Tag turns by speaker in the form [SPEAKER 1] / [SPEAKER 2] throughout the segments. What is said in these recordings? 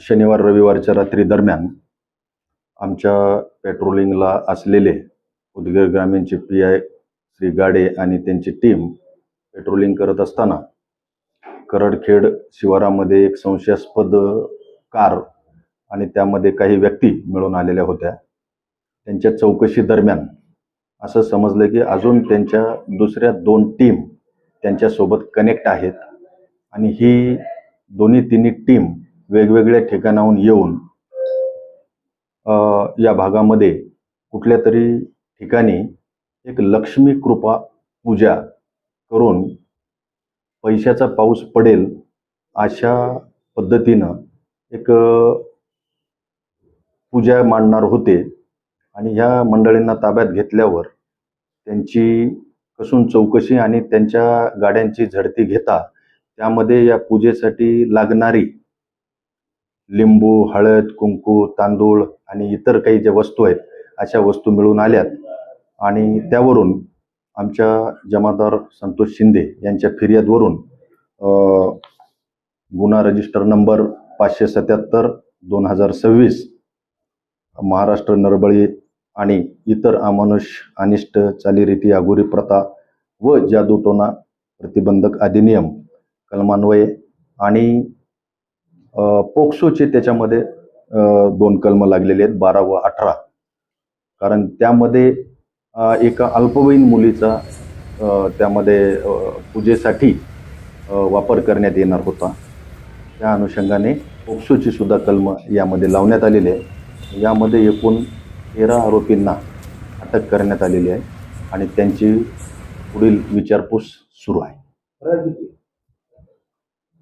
[SPEAKER 1] शनिवार रविवारच्या रात्री दरम्यान आमच्या पेट्रोलिंगला असलेले उदगीर ग्रामीणचे PI श्री गाडे आणि त्यांची टीम पेट्रोलिंग करत असताना करडखेड शिवारामध्ये एक संशयास्पद कार आणि त्यामध्ये काही व्यक्ती मिळून आलेल्या होत्या। त्यांच्या चौकशी दरम्यान असं समजलं की अजून त्यांच्या दुसऱ्या 2 टीम त्यांच्यासोबत कनेक्ट आहेत आणि ही दोन्ही टीम वेगवेगळ्या ठिकाणाहून येऊन या भागामध्ये कुठल्या तरी ठिकाणी एक लक्ष्मी कृपा पूजा करून पैशाचा पाऊस पडेल अशा पद्धतीनं एक पूजा मांडणार होते आणि ह्या मंडळींना ताब्यात घेतल्यावर त्यांची कसून चौकशी आणि त्यांच्या गाड्यांची झडती घेता त्यामध्ये या पूजेसाठी लागणारी लिंबू, हळद, कुंकू, तांदूळ आणि इतर काही ज्या वस्तू आहेत अशा वस्तू मिळून आल्यात आणि त्यावरून आमच्या जमादार संतोष शिंदे यांच्या फिर्यादवरून गुन्हा रजिस्टर नंबर 577/2026 महाराष्ट्र नरबळी आणि इतर अमानुष अनिष्ट चालीरीती अघोरी प्रथा व जादूटोना प्रतिबंधक अधिनियम कलमान्वये आणि पोक्सोचे त्याच्यामध्ये 2 कलम लागलेले आहेत 12 व 18। कारण त्यामध्ये एका अल्पवयीन मुलीचा त्यामध्ये पूजेसाठी वापर करण्यात येणार होता। त्या अनुषंगाने पोक्सोची सुद्धा कलम यामध्ये लावण्यात आलेली आहे। यामध्ये एकूण 13 आरोपींना अटक करण्यात आलेली आहे आणि त्यांची पुढील विचारपूस सुरू आहे।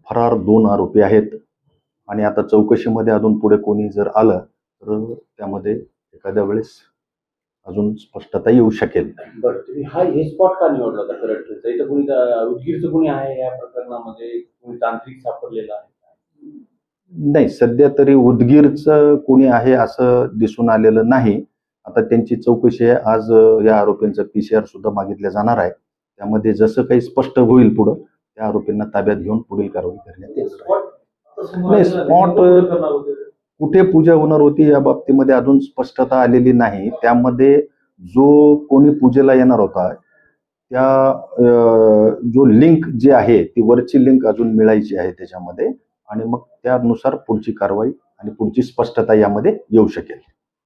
[SPEAKER 1] फरार 2 आरोपी आहेत आणि आता चौकशीमध्ये अजून पुढे कोणी जर आलं तर त्यामध्ये एखाद्या वेळेस अजून स्पष्टता येऊ शकेल।
[SPEAKER 2] बरं, तुम्ही हे स्पॉट का निवडला होता करडखेडचा? इथं कोणी उदगीरचं कोणी आहे या प्रकरणामध्ये? कोणी तांत्रिक सापडलेला आहे?
[SPEAKER 1] नाही, सध्या तरी उदगीरचं कोणी आहे असं दिसून आलेलं नाही। आता त्यांची चौकशी आहे। आज या आरोपींचा PCR सुद्धा मागितला जाणार आहे। त्यामध्ये जसं काही स्पष्ट होईल पुढं त्या आरोपींना ताब्यात घेऊन पुढील कारवाई करण्यात येईल। नाही, स्पॉट कुठे पूजा होणार होती या बाबतीमध्ये अजून स्पष्टता आलेली नाही। त्यामध्ये जो कोणी पूजेला येणार होता त्या जो लिंक जी आहे ती वरची लिंक अजून मिळायची आहे त्याच्यामध्ये आणि मग त्यानुसार पुढची कारवाई आणि पुढची स्पष्टता यामध्ये येऊ शकेल।